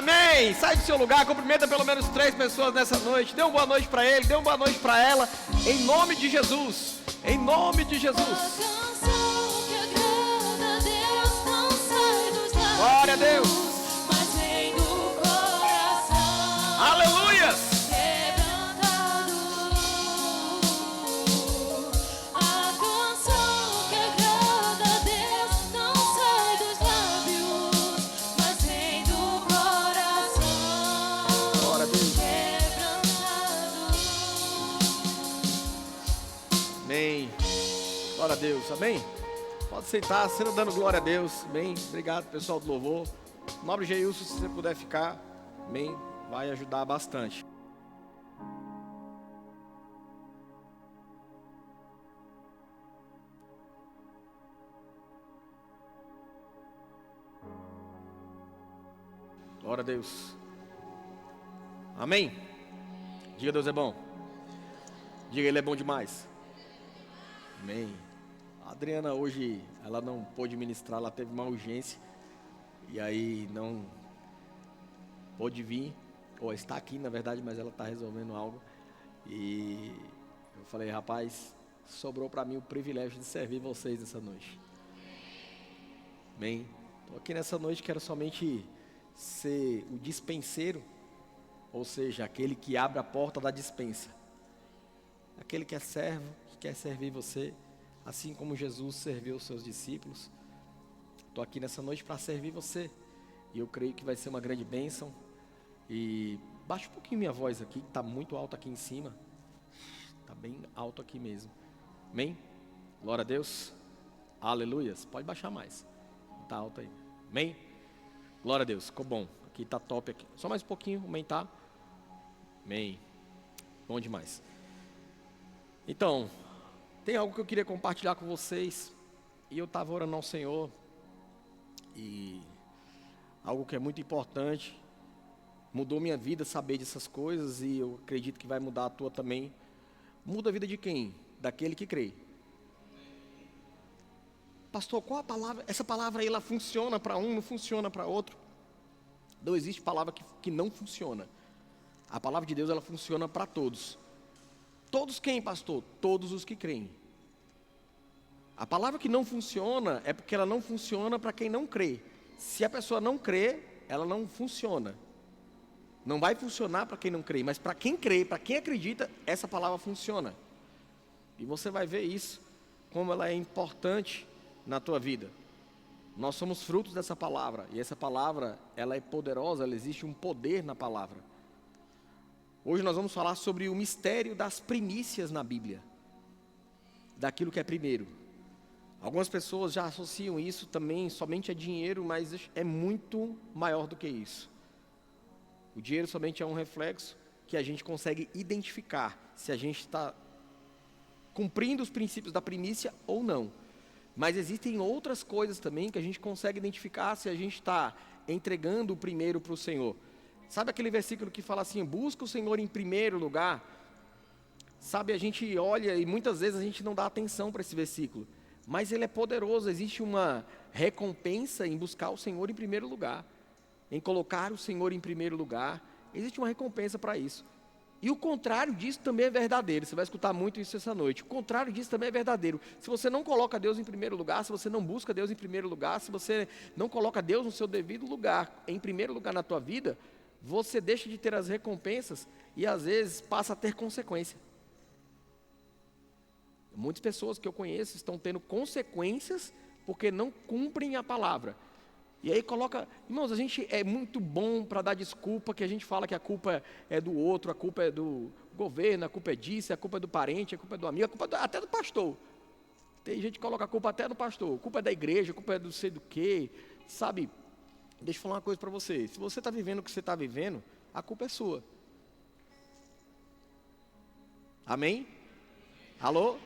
Amém. Sai do seu lugar, cumprimenta pelo menos 3 pessoas nessa noite. Dê uma boa noite para ele, dê uma boa noite para ela. Em nome de Jesus. Em nome de Jesus. Glória a Deus. Aleluia. Amém. Glória a Deus, amém? Pode sentar, sendo dando glória a Deus, amém? Obrigado, pessoal do louvor. Nobre Geilson, se você puder ficar, amém? Vai ajudar bastante. Glória a Deus. Amém? Diga, Deus é bom. Diga, Ele é bom demais. Amém. A Adriana hoje, ela não pôde ministrar, ela teve uma urgência. E aí não pôde vir, ou está aqui na verdade, mas ela está resolvendo algo. E eu falei, rapaz, sobrou para mim o privilégio de servir vocês nessa noite. Amém. Estou aqui nessa noite, quero somente ser o dispenseiro, ou seja, aquele que abre a porta da dispensa. Aquele que é servo, que quer servir você, assim como Jesus serviu os seus discípulos. Estou aqui nessa noite para servir você. E eu creio que vai ser uma grande bênção. E baixa um pouquinho minha voz aqui, que está muito alto aqui em cima. Está bem alto aqui mesmo. Amém? Glória a Deus. Aleluias. Pode baixar mais. Está alto aí. Amém? Glória a Deus. Ficou bom. Aqui está top aqui. Só mais um pouquinho, aumentar. Amém. Bom demais. Então, tem algo que eu queria compartilhar com vocês. E eu estava orando ao Senhor. E algo que é muito importante. Mudou minha vida saber dessas coisas. E eu acredito que vai mudar a tua também. Muda a vida de quem? Daquele que crê. Pastor, qual a palavra? Essa palavra aí, ela funciona para um, não funciona para outro. Não existe palavra que não funciona. A palavra de Deus, ela funciona para todos. Todos quem, pastor? Todos os que creem. A palavra que não funciona é porque ela não funciona para quem não crê. Se a pessoa não crê, ela não funciona. Não vai funcionar para quem não crê, mas para quem crê, para quem acredita, essa palavra funciona. E você vai ver isso, como ela é importante na tua vida. Nós somos frutos dessa palavra, e essa palavra, ela é poderosa, ela existe um poder na palavra. Hoje nós vamos falar sobre o mistério das primícias na Bíblia. Daquilo que é primeiro. Algumas pessoas já associam isso também somente a dinheiro, mas é muito maior do que isso. O dinheiro somente é um reflexo que a gente consegue identificar se a gente está cumprindo os princípios da primícia ou não. Mas existem outras coisas também que a gente consegue identificar se a gente está entregando o primeiro para o Senhor. Sabe aquele versículo que fala assim, busca o Senhor em primeiro lugar? Sabe, a gente olha e muitas vezes a gente não dá atenção para esse versículo. Mas ele é poderoso, existe uma recompensa em buscar o Senhor em primeiro lugar. Em colocar o Senhor em primeiro lugar. Existe uma recompensa para isso. E o contrário disso também é verdadeiro. Você vai escutar muito isso essa noite. O contrário disso também é verdadeiro. Se você não coloca Deus em primeiro lugar, se você não busca Deus em primeiro lugar, se você não coloca Deus no seu devido lugar, em primeiro lugar na tua vida, você deixa de ter as recompensas e às vezes passa a ter consequência. Muitas pessoas que eu conheço estão tendo consequências porque não cumprem a palavra. E aí coloca, irmãos, a gente é muito bom para dar desculpa, que a gente fala que a culpa é do outro, a culpa é do governo, a culpa é disso, a culpa é do parente, a culpa é do amigo, a culpa é até do pastor. Tem gente que coloca a culpa até no pastor, a culpa é da igreja, a culpa é do sei do quê, sabe? Deixa eu falar uma coisa para você, se você está vivendo o que você está vivendo, a culpa é sua. Amém? Alô?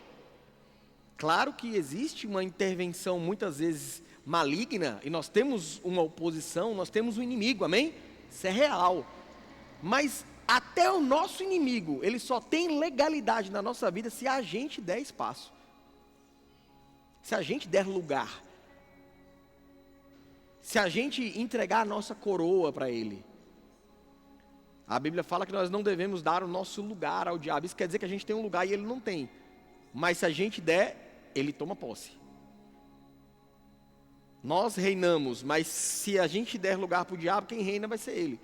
Claro que existe uma intervenção muitas vezes maligna, e nós temos uma oposição, nós temos um inimigo, amém? Isso é real. Mas até o nosso inimigo, ele só tem legalidade na nossa vida se a gente der espaço. Se a gente der lugar. Se a gente entregar a nossa coroa para ele. A Bíblia fala que nós não devemos dar o nosso lugar ao diabo. Isso quer dizer que a gente tem um lugar e ele não tem. Mas se a gente der, ele toma posse. Nós reinamos, mas se a gente der lugar para o diabo, quem reina vai ser ele.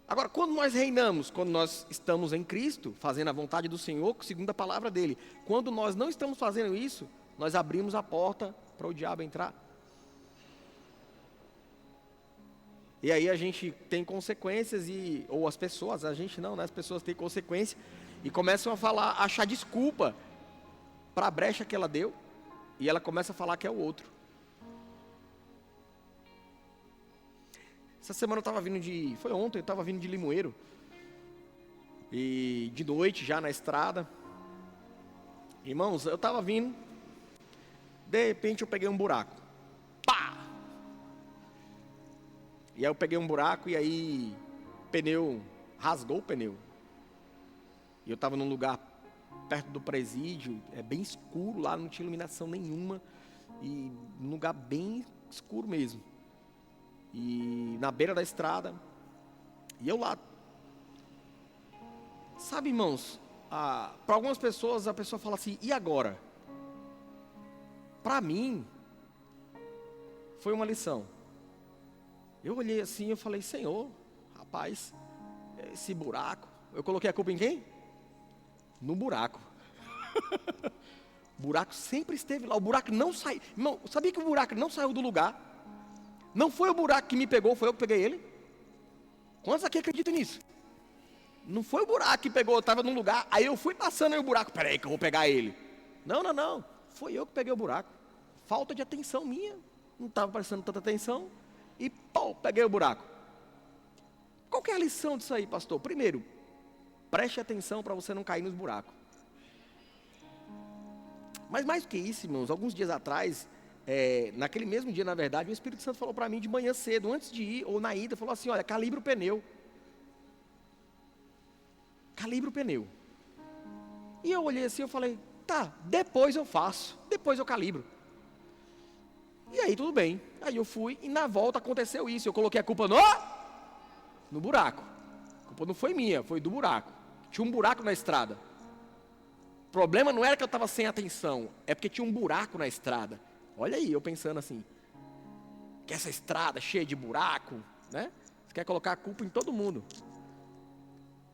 Agora, quando nós reinamos, quando nós estamos em Cristo, fazendo a vontade do Senhor, segundo a palavra dele. Quando nós não estamos fazendo isso, nós abrimos a porta para o diabo entrar. E aí a gente tem consequências, ou as pessoas, a gente não, né? As pessoas têm consequência e começam a falar, a achar desculpa para a brecha que ela deu, e ela começa a falar que é o outro. Essa semana eu estava vindo foi ontem, eu estava vindo de Limoeiro, e de noite já na estrada. Irmãos, eu estava vindo, de repente eu peguei um buraco. Pá! E aí eu peguei um buraco e aí rasgou o pneu. E eu estava num lugar perto do presídio, bem escuro lá, não tinha iluminação nenhuma. E num lugar bem escuro mesmo. E na beira da estrada. E eu lá. Sabe, irmãos, para algumas pessoas a pessoa fala assim, e agora? Para mim, foi uma lição. Eu olhei assim e eu falei, Senhor, rapaz, esse buraco. Eu coloquei a culpa em quem? No buraco. O buraco sempre esteve lá. O buraco não saiu. Irmão, sabia que o buraco não saiu do lugar? Não foi o buraco que me pegou, foi eu que peguei ele. Quantos aqui acreditam nisso? Não foi o buraco que pegou, eu estava num lugar, aí eu fui passando aí o buraco. Peraí que eu vou pegar ele. Não. Foi eu que peguei o buraco. Falta de atenção minha. Não estava prestando tanta atenção. E pô, peguei o buraco. Qual que é a lição disso aí, pastor? Primeiro, preste atenção para você não cair nos buracos. Mas mais do que isso, irmãos, alguns dias atrás, naquele mesmo dia, na verdade, o Espírito Santo falou para mim de manhã cedo, antes de ir, ou na ida, falou assim, olha, calibra o pneu. Calibra o pneu. E eu olhei assim, eu falei, tá, depois eu faço, depois eu calibro. E aí tudo bem, aí eu fui e na volta aconteceu isso, eu coloquei a culpa no buraco. A culpa não foi minha, foi do buraco. Tinha um buraco na estrada. O problema não era que eu estava sem atenção, é porque tinha um buraco na estrada. Olha aí, eu pensando assim, que essa estrada cheia de buraco, né? Você quer colocar a culpa em todo mundo.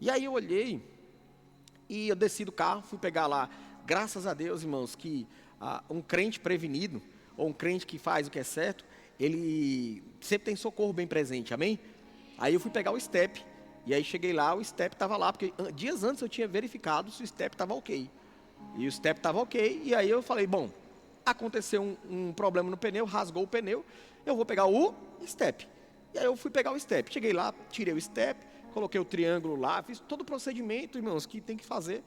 E aí eu olhei, e eu desci do carro, fui pegar lá, graças a Deus, irmãos, que um crente prevenido, ou um crente que faz o que é certo, ele sempre tem socorro bem presente, amém? Aí eu fui pegar o step, e aí cheguei lá, o step estava lá, porque dias antes eu tinha verificado se o step estava ok. E o step estava ok, e aí eu falei, bom, aconteceu um problema no pneu, rasgou o pneu, eu vou pegar o step. E aí eu fui pegar o step, cheguei lá, tirei o step, coloquei o triângulo lá, fiz todo o procedimento, irmãos, que tem que fazer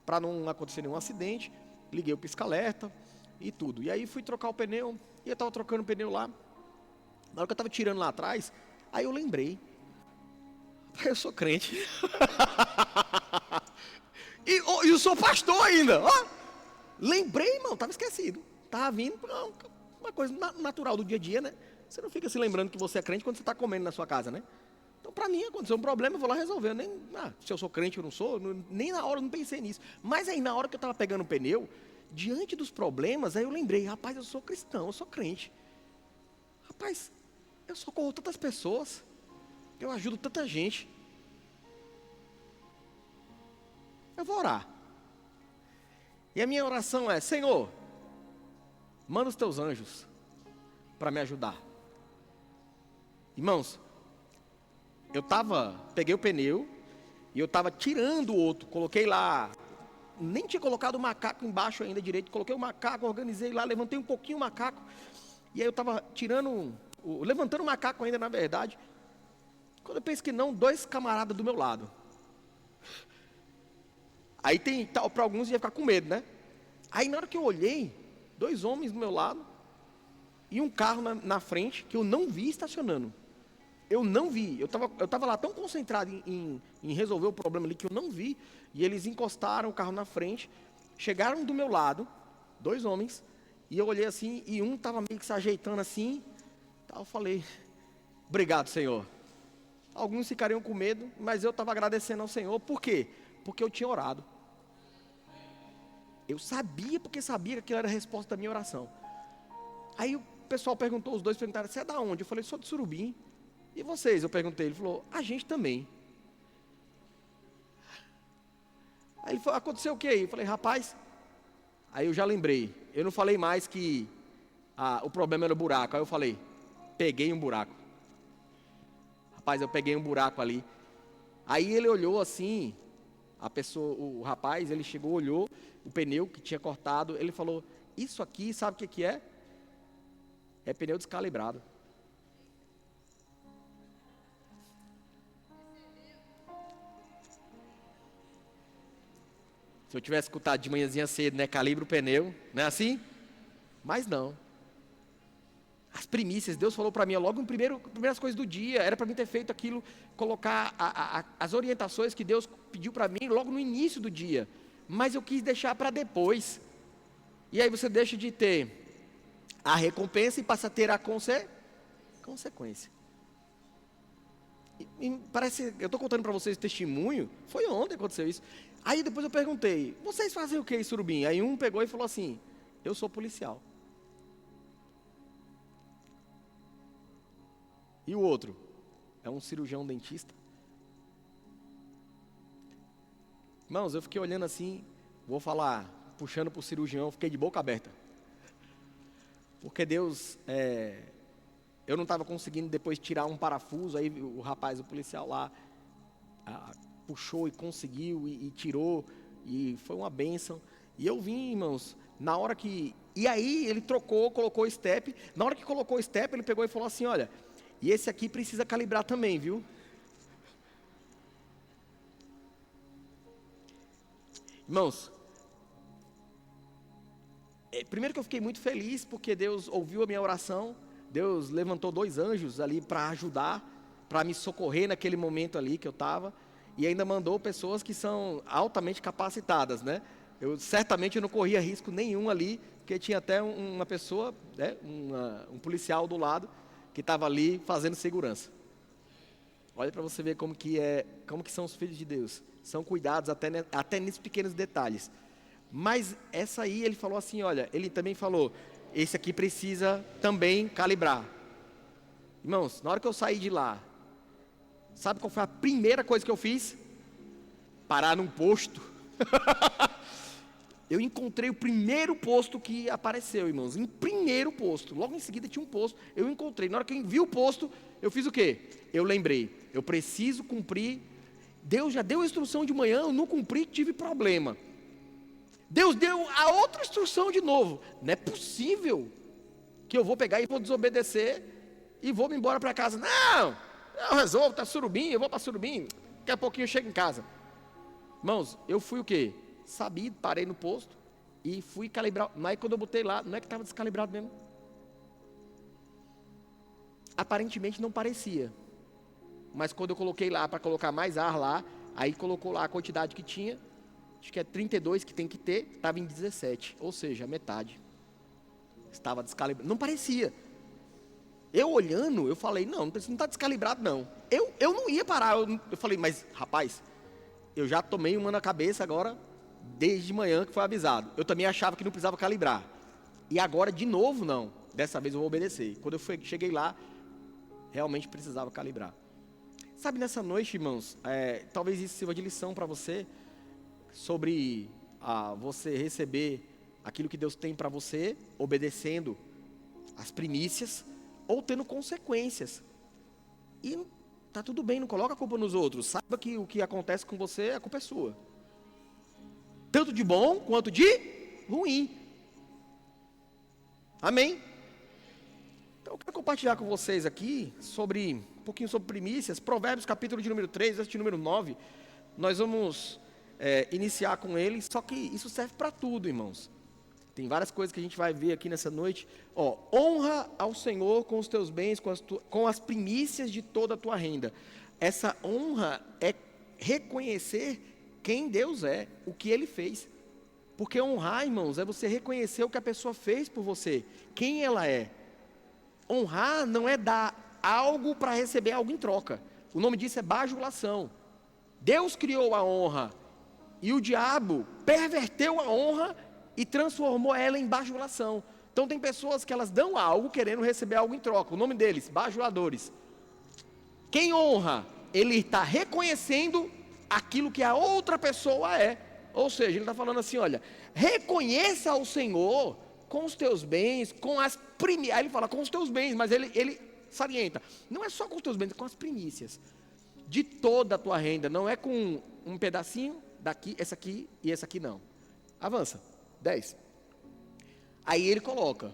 para não acontecer nenhum acidente, liguei o pisca-alerta, e tudo. E aí fui trocar o pneu, e eu estava trocando o pneu lá. Na hora que eu estava tirando lá atrás, aí eu lembrei. Eu sou crente. e eu sou pastor ainda. Ó, lembrei, irmão, estava esquecido. Estava vindo, uma coisa natural do dia a dia, né? Você não fica se lembrando que você é crente quando você está comendo na sua casa, né? Então, para mim, aconteceu um problema, eu vou lá resolver. Se eu sou crente ou não sou, nem na hora eu não pensei nisso. Mas aí, na hora que eu estava pegando o pneu, diante dos problemas, aí eu lembrei, rapaz, eu sou cristão, eu sou crente. Rapaz, eu socorro tantas pessoas, eu ajudo tanta gente. Eu vou orar. E a minha oração é, Senhor, manda os teus anjos para me ajudar. Irmãos, peguei o pneu, e eu estava tirando o outro, coloquei lá, nem tinha colocado o macaco embaixo ainda direito, coloquei o macaco, organizei lá, levantei um pouquinho o macaco, e aí eu estava levantando o macaco ainda na verdade, quando eu penso que não, 2 camaradas do meu lado. Aí para alguns ia ficar com medo, né? Aí na hora que eu olhei, 2 homens do meu lado, e um carro na frente, que eu não vi estacionando. Eu não vi, eu estava lá tão concentrado em resolver o problema ali que eu não vi, e eles encostaram o carro na frente, chegaram do meu lado, 2 homens, e eu olhei assim, e um estava meio que se ajeitando assim, eu falei, obrigado, Senhor. Alguns ficariam com medo, mas eu estava agradecendo ao Senhor. Por quê? Porque eu tinha orado. Eu sabia, porque sabia que aquilo era a resposta da minha oração. Aí o pessoal perguntou, os dois perguntaram, você é da onde? Eu falei, sou de Surubim. E vocês? Eu perguntei, ele falou, a gente também. Aí ele falou, aconteceu o quê aí? Eu falei, rapaz, aí eu já lembrei. Eu não falei mais que o problema era o buraco. Aí eu falei, peguei um buraco. Rapaz, eu peguei um buraco ali. Aí ele olhou assim, a pessoa, o rapaz, ele chegou, olhou o pneu que tinha cortado. Ele falou, isso aqui, sabe o que é? É pneu descalibrado. Se eu tivesse escutado de manhãzinha cedo, né? Calibra o pneu, não é assim? Mas não. As primícias, Deus falou para mim, logo em primeiras coisas do dia, era para mim ter feito aquilo, colocar as orientações que Deus pediu para mim logo no início do dia. Mas eu quis deixar para depois. E aí você deixa de ter a recompensa e passa a ter a consequência. E parece, eu estou contando para vocês o testemunho, foi ontem que aconteceu isso. Aí depois eu perguntei, vocês fazem o que em Surubim? Aí um pegou e falou assim, eu sou policial. E o outro? É um cirurgião dentista. Irmãos, eu fiquei olhando assim, vou falar, puxando para o cirurgião, fiquei de boca aberta. Porque Deus, eu não estava conseguindo depois tirar um parafuso, aí o rapaz, o policial lá, puxou e conseguiu e tirou, e foi uma bênção. E eu vim, irmãos, na hora que... E aí ele colocou o step, na hora que colocou o step, ele pegou e falou assim, olha, e esse aqui precisa calibrar também, viu? Irmãos, primeiro que eu fiquei muito feliz, porque Deus ouviu a minha oração, Deus levantou 2 anjos ali para ajudar, para me socorrer naquele momento ali que eu estava, e ainda mandou pessoas que são altamente capacitadas, né? Certamente eu não corria risco nenhum ali, porque tinha até uma pessoa, né, um policial do lado, que estava ali fazendo segurança. Olha para você ver como que são os filhos de Deus. São cuidados até nesses pequenos detalhes. Mas essa aí ele falou assim, olha, ele também falou, esse aqui precisa também calibrar. Irmãos, na hora que eu saí de lá, sabe qual foi a primeira coisa que eu fiz? Parar num posto. Eu encontrei o primeiro posto que apareceu, irmãos. Em primeiro posto. Logo em seguida tinha um posto. Eu encontrei. Na hora que eu vi o posto, eu fiz o quê? Eu lembrei. Eu preciso cumprir. Deus já deu a instrução de manhã, eu não cumpri, tive problema. Deus deu a outra instrução de novo. Não é possível que eu vou pegar e vou desobedecer e vou me embora para casa. Não, eu resolvo, tá Surubim, eu vou para Surubim. Daqui a pouquinho eu chego em casa. Irmãos, eu fui o quê? Sabido, parei no posto e fui calibrar. Mas quando eu botei lá, não é que estava descalibrado mesmo? Aparentemente não parecia. Mas quando eu coloquei lá, para colocar mais ar lá, aí colocou lá a quantidade que tinha, acho que é 32 que tem que ter, estava em 17, ou seja, metade. Estava descalibrado. Não parecia. Eu olhando, eu falei, não está descalibrado não. Eu não ia parar, eu falei, mas rapaz, eu já tomei uma na cabeça agora, desde manhã que foi avisado. Eu também achava que não precisava calibrar. E agora, de novo, não. Dessa vez eu vou obedecer. Quando eu cheguei lá, realmente precisava calibrar. Sabe, nessa noite, irmãos, talvez isso sirva de lição para você, sobre você receber aquilo que Deus tem para você, obedecendo as primícias, ou tendo consequências. E tá tudo bem, não coloca a culpa nos outros. Saiba que o que acontece com você, a culpa é sua. Tanto de bom quanto de ruim. Amém? Então eu quero compartilhar com vocês aqui um pouquinho sobre primícias. Provérbios capítulo de número 3, verso de número 9. Nós vamos iniciar com ele, só que isso serve para tudo, irmãos. Tem várias coisas que a gente vai ver aqui nessa noite. Honra ao Senhor com os teus bens, com as primícias de toda a tua renda. Essa honra é reconhecer quem Deus é, o que Ele fez. Porque honrar, irmãos, é você reconhecer o que a pessoa fez por você, quem ela é. Honrar não é dar algo para receber algo em troca. O nome disso é bajulação. Deus criou a honra e o diabo perverteu a honra e transformou ela em bajulação. Então tem pessoas que elas dão algo querendo receber algo em troca. O nome deles, bajuladores. Quem honra, ele está reconhecendo aquilo que a outra pessoa é. Ou seja, ele está falando assim, olha, reconheça ao Senhor com os teus bens, com as primícias. Aí ele fala com os teus bens, mas ele salienta. Não é só com os teus bens, é com as primícias. De toda a tua renda, não é com um pedacinho daqui, essa aqui e essa aqui não. Avança, 10. Aí ele coloca,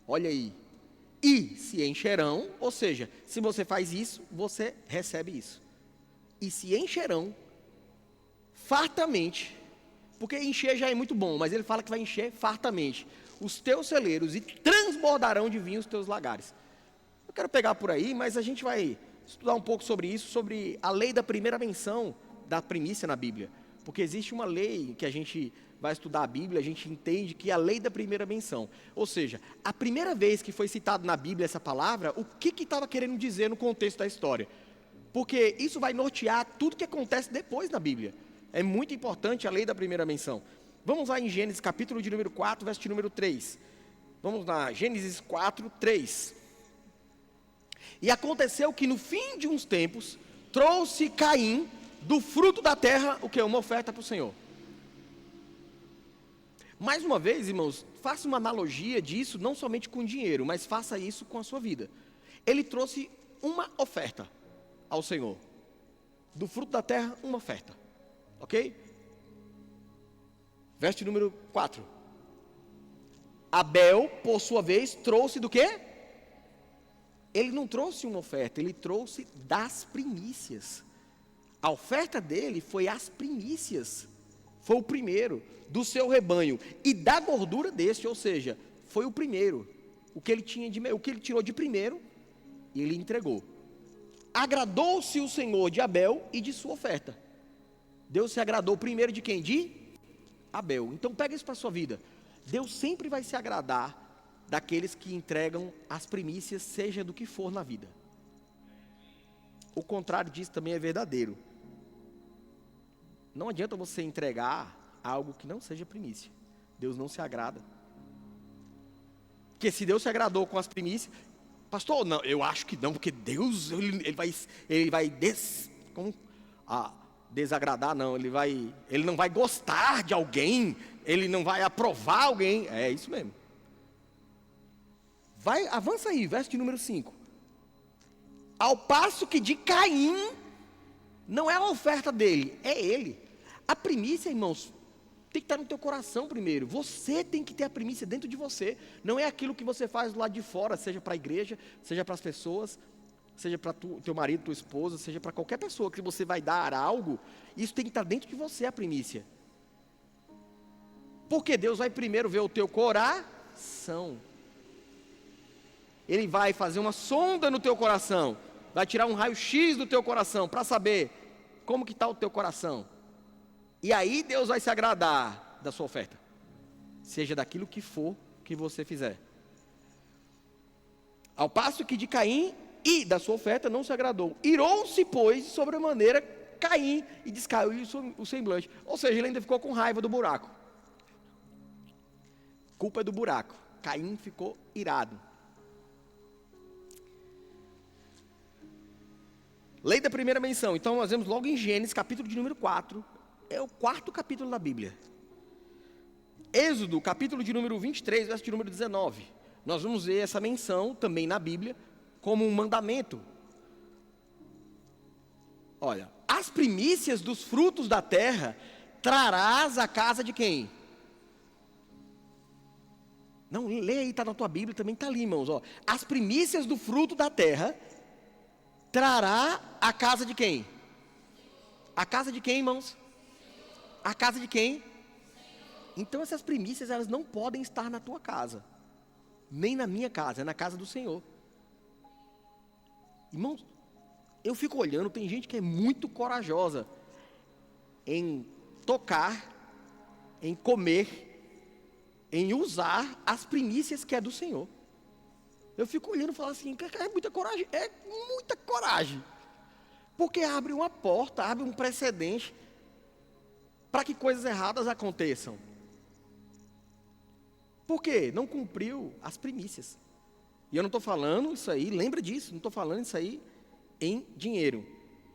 olha aí, e se encherão, ou seja, se você faz isso, você recebe isso. E se encherão fartamente, porque encher já é muito bom, mas ele fala que vai encher fartamente os teus celeiros e transbordarão de vinho os teus lagares. Eu quero pegar por aí, mas a gente vai estudar um pouco sobre isso, sobre a lei da primeira menção da primícia na Bíblia. Porque existe uma lei que a gente vai estudar a Bíblia, a gente entende que é a lei da primeira menção. Ou seja, a primeira vez que foi citado na Bíblia essa palavra, o que estava querendo dizer no contexto da história? Porque isso vai nortear tudo que acontece depois na Bíblia. É muito importante a lei da primeira menção. Vamos lá em Gênesis capítulo de número 4, verso de número 3. Vamos lá, Gênesis 4, 3. E aconteceu que no fim de uns tempos, trouxe Caim do fruto da terra, o que? Uma oferta para o Senhor. Mais uma vez, irmãos, faça uma analogia disso, não somente com dinheiro, mas faça isso com a sua vida. Ele trouxe uma oferta ao Senhor. Do fruto da terra, uma oferta. Ok? Verso número 4. Abel, por sua vez, trouxe do quê? Ele não trouxe uma oferta, ele trouxe das primícias. A oferta dele foi as primícias. Foi o primeiro do seu rebanho e da gordura deste, ou seja, foi o primeiro. O que ele tirou de primeiro e ele entregou. Agradou-se o Senhor de Abel e de sua oferta. Deus se agradou primeiro de quem? De Abel. Então pega isso para a sua vida. Deus sempre vai se agradar daqueles que entregam as primícias, seja do que for na vida. O contrário disso também é verdadeiro. Não adianta você entregar algo que não seja primícia. Deus não se agrada. Porque se Deus se agradou com as primícias, pastor, não, eu acho que não, porque Deus ele vai desagradar, não, ele não vai gostar de alguém, ele não vai aprovar alguém. É isso mesmo. Avança aí, verso de número 5. Ao passo que de Caim, não é a oferta dele, é ele. A primícia, irmãos, tem que estar no teu coração primeiro. Você tem que ter a primícia dentro de você. Não é aquilo que você faz do lado de fora, seja para a igreja, seja para as pessoas, seja para teu marido, tua esposa, seja para qualquer pessoa que você vai dar algo. Isso tem que estar dentro de você, a primícia. Porque Deus vai primeiro ver o teu coração. Ele vai fazer uma sonda no teu coração, vai tirar um raio-x do teu coração, para saber como que está o teu coração. E aí Deus vai se agradar da sua oferta, seja daquilo que for que você fizer. Ao passo que de Caim e da sua oferta não se agradou. Irou-se, pois, sobremaneira Caim e descaiu o semblante. Ou seja, ele ainda ficou com raiva do buraco. Culpa é do buraco. Caim ficou irado. Lei da primeira menção. Então nós vemos logo em Gênesis, capítulo de número 4. É o 4º capítulo da Bíblia. Êxodo, capítulo de número 23, verso de número 19. Nós vamos ver essa menção também na Bíblia como um mandamento. Olha, as primícias dos frutos da terra trarás à casa de quem? Não, lê aí, está na tua Bíblia, também está ali, irmãos. Ó. As primícias do fruto da terra trará à casa de quem? A casa de quem, irmãos? A casa de quem? Então essas primícias, elas não podem estar na tua casa, nem na minha casa, é na casa do Senhor. Irmãos, eu fico olhando, tem gente que é muito corajosa em tocar, em comer, em usar as primícias que é do Senhor. Eu fico olhando e falo assim, é muita coragem, Porque abre uma porta, abre um precedente para que coisas erradas aconteçam. Por quê? Não cumpriu as primícias. E eu não estou falando isso aí, lembra disso, não estou falando isso aí em dinheiro.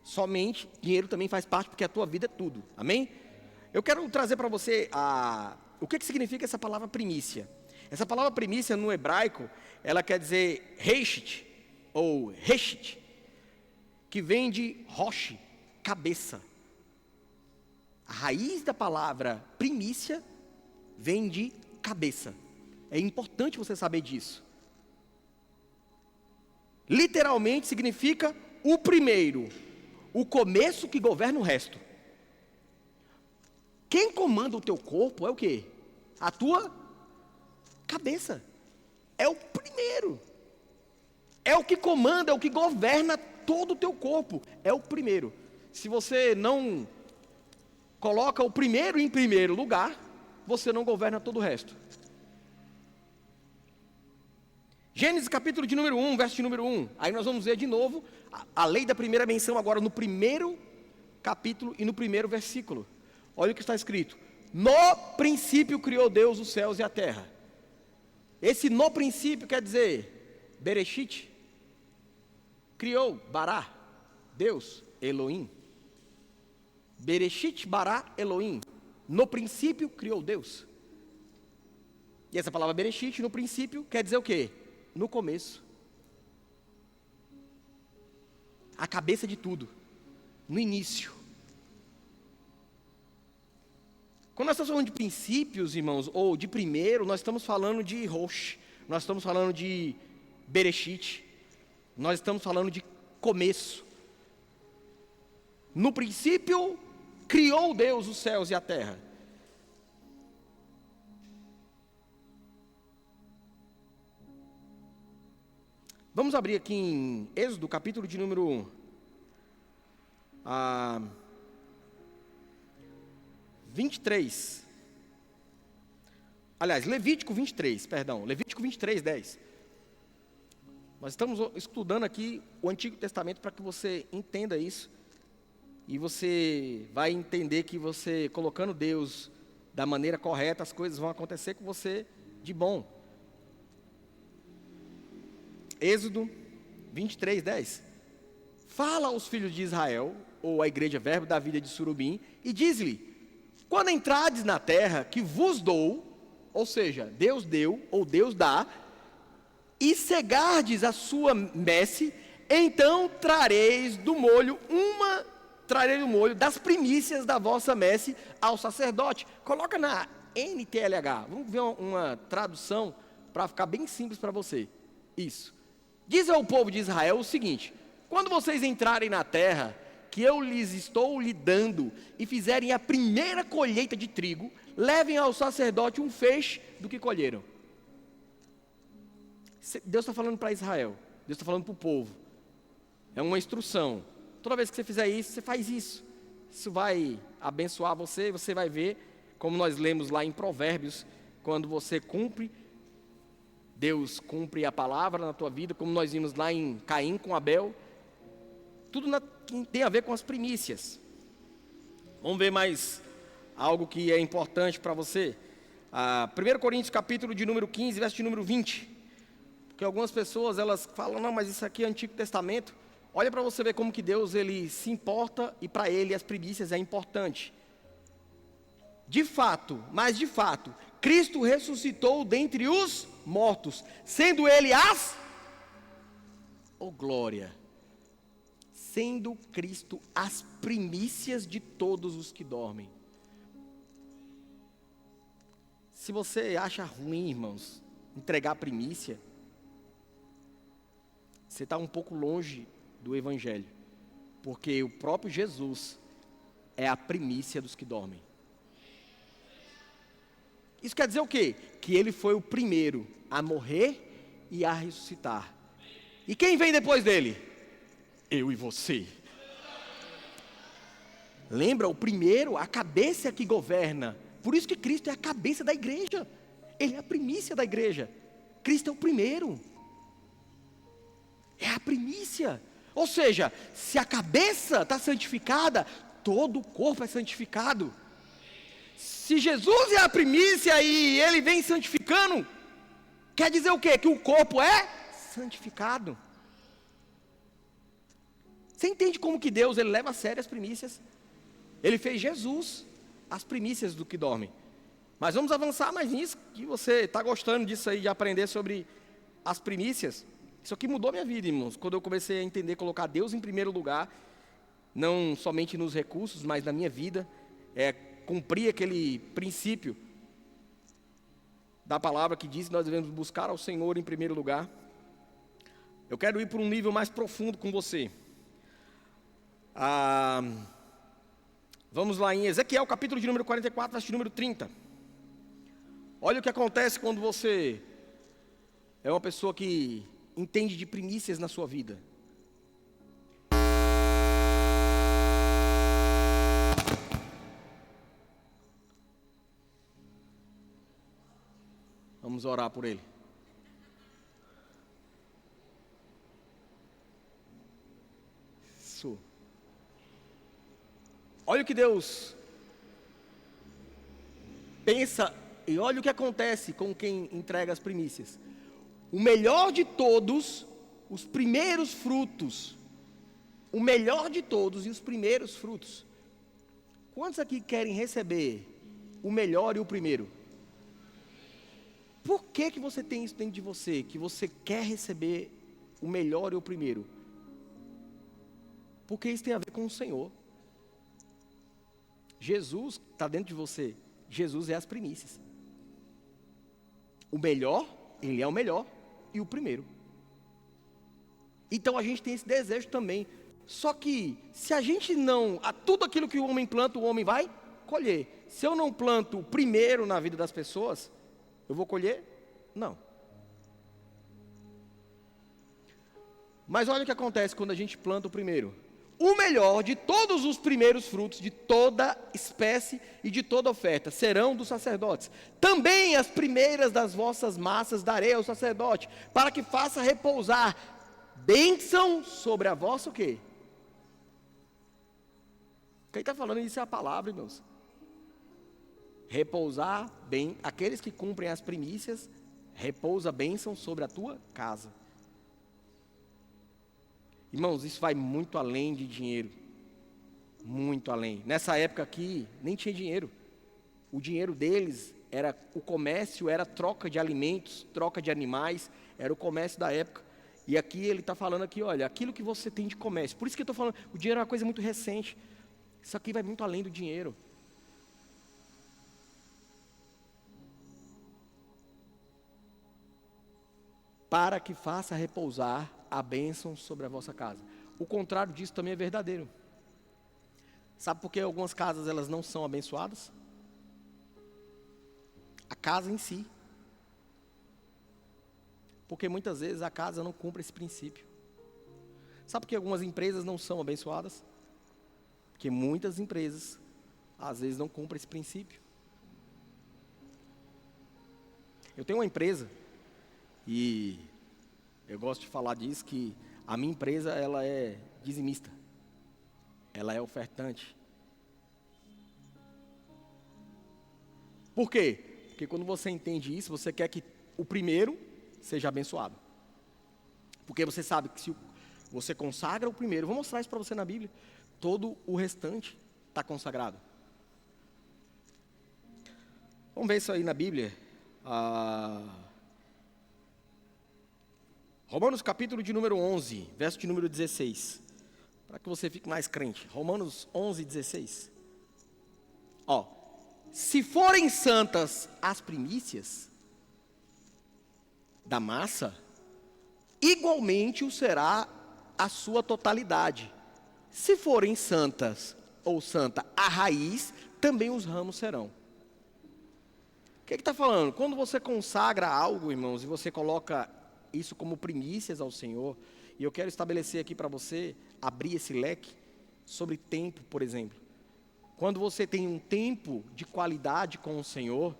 Somente, dinheiro também faz parte, porque a tua vida é tudo. Amém? Eu quero trazer para você o que significa essa palavra primícia. Essa palavra primícia no hebraico, ela quer dizer reshit, ou reshit, que vem de rosh, cabeça. A raiz da palavra primícia vem de cabeça. É importante você saber disso. Literalmente significa o primeiro, o começo que governa o resto. Quem comanda o teu corpo é o quê? A tua cabeça. É o primeiro. É o que comanda, é o que governa todo o teu corpo. É o primeiro. Se você não coloca o primeiro em primeiro lugar, você não governa todo o resto. Gênesis capítulo de número 1, verso de número 1. Aí nós vamos ver de novo a lei da primeira menção agora no primeiro capítulo e no primeiro versículo. Olha o que está escrito. No princípio criou Deus os céus e a terra. Esse no princípio quer dizer Bereshit. Criou, Bará, Deus, Elohim. Bereshit, Bará, Elohim. No princípio criou Deus. E essa palavra Bereshit, no princípio, quer dizer o quê? No começo. A cabeça de tudo. No início. Quando nós estamos falando de princípios, irmãos, ou de primeiro, nós estamos falando de Rosh, nós estamos falando de Bereshit, nós estamos falando de começo. No princípio, criou Deus os céus e a terra. Vamos abrir aqui em Êxodo, capítulo de número 23. Aliás, Levítico 23, perdão. Levítico 23, 10. Nós estamos estudando aqui o Antigo Testamento para que você entenda isso. E você vai entender que você, colocando Deus da maneira correta, as coisas vão acontecer com você de bom. Êxodo 23, 10. Fala aos filhos de Israel, ou à igreja Verbo da Vida de Surubim, e diz-lhe: quando entrardes na terra que vos dou, ou seja, Deus deu, ou Deus dá, e cegardes a sua messe, então trareis do molho das primícias da vossa messe ao sacerdote. Coloca na NTLH, vamos ver uma tradução para ficar bem simples para você. Isso. Diz ao povo de Israel o seguinte: quando vocês entrarem na terra que eu lhes estou lhe dando e fizerem a primeira colheita de trigo, levem ao sacerdote um feixe do que colheram. Deus está falando para Israel, Deus está falando para o povo. É uma instrução. Toda vez que você fizer isso, você faz isso. Isso vai abençoar você, você vai ver, como nós lemos lá em Provérbios, quando você cumpre, Deus cumpre a palavra na tua vida, como nós vimos lá em Caim com Abel. Tudo tem a ver com as primícias. Vamos ver mais algo que é importante para você. 1 Coríntios capítulo de número 15, verso de número 20. Porque algumas pessoas, elas falam: não, mas isso aqui é Antigo Testamento. Olha para você ver como que Deus, ele se importa, e para ele as primícias é importante. De fato, Cristo ressuscitou dentre os mortos, sendo ele glória. Sendo Cristo as primícias de todos os que dormem. Se você acha ruim, irmãos, entregar a primícia, você está um pouco longe do Evangelho. Porque o próprio Jesus é a primícia dos que dormem. Isso quer dizer o quê? Que ele foi o primeiro a morrer e a ressuscitar. E quem vem depois dele? Eu e você. Lembra, o primeiro, a cabeça que governa. Por isso que Cristo é a cabeça da igreja. Ele é a primícia da igreja. Cristo é o primeiro. É a primícia. Ou seja, se a cabeça está santificada, todo o corpo é santificado. Se Jesus é a primícia e ele vem santificando, quer dizer o quê? Que o corpo é santificado. Você entende como que Deus ele leva a sério as primícias? Ele fez Jesus as primícias do que dorme. Mas vamos avançar mais nisso, que você está gostando disso aí, de aprender sobre as primícias. Isso aqui mudou minha vida, irmãos, quando eu comecei a entender, colocar Deus em primeiro lugar, não somente nos recursos, mas na minha vida, cumprir aquele princípio da palavra que diz que nós devemos buscar ao Senhor em primeiro lugar. Eu quero ir para um nível mais profundo com você. Vamos lá em Ezequiel, capítulo de número 44, verso de número 30. Olha o que acontece quando você é uma pessoa que entende de primícias na sua vida. Vamos orar por ele. Isso. Olha o que Deus pensa e olha o que acontece com quem entrega as primícias. O melhor de todos, os primeiros frutos. O melhor de todos e os primeiros frutos. Quantos aqui querem receber o melhor e o primeiro? Por que você tem isso dentro de você? Que você quer receber o melhor e o primeiro? Porque isso tem a ver com o Senhor. Jesus está dentro de você. Jesus é as primícias. O melhor, ele é o melhor e o primeiro. Então a gente tem esse desejo também. Só que se a gente não, tudo aquilo que o homem planta, o homem vai colher. Se eu não planto o primeiro na vida das pessoas, eu vou colher? Não. Mas olha o que acontece quando a gente planta o primeiro. O melhor de todos os primeiros frutos, de toda espécie e de toda oferta, serão dos sacerdotes. Também as primeiras das vossas massas darei ao sacerdote, para que faça repousar bênção sobre a vossa o quê? Quem está falando isso é a palavra, irmãos. Repousar bem, aqueles que cumprem as primícias, repousa bênção sobre a tua casa. Irmãos, isso vai muito além de dinheiro. Muito além. Nessa época aqui, nem tinha dinheiro. O dinheiro deles era o comércio, era troca de alimentos, troca de animais, era o comércio da época. E aqui ele está falando aqui, olha, aquilo que você tem de comércio. Por isso que eu estou falando, o dinheiro é uma coisa muito recente. Isso aqui vai muito além do dinheiro. Para que faça repousar a bênção sobre a vossa casa. O contrário disso também é verdadeiro. Sabe por que algumas casas elas não são abençoadas? A casa em si. Porque muitas vezes a casa não cumpre esse princípio. Sabe por que algumas empresas não são abençoadas? Porque muitas empresas às vezes não cumprem esse princípio. Eu tenho uma empresa e eu gosto de falar disso, que a minha empresa ela é dizimista. Ela é ofertante. Por quê? Porque quando você entende isso, você quer que o primeiro seja abençoado. Porque você sabe que se você consagra o primeiro, vou mostrar isso para você na Bíblia, todo o restante está consagrado. Vamos ver isso aí na Bíblia. Romanos capítulo de número 11, verso de número 16. Para que você fique mais crente. Romanos 11, 16. Se forem santas as primícias da massa, igualmente o será a sua totalidade. Se forem santas ou santa a raiz, também os ramos serão. O que está falando? Quando você consagra algo, irmãos, e você coloca isso como primícias ao Senhor, e eu quero estabelecer aqui para você, abrir esse leque sobre tempo, por exemplo. Quando você tem um tempo de qualidade com o Senhor,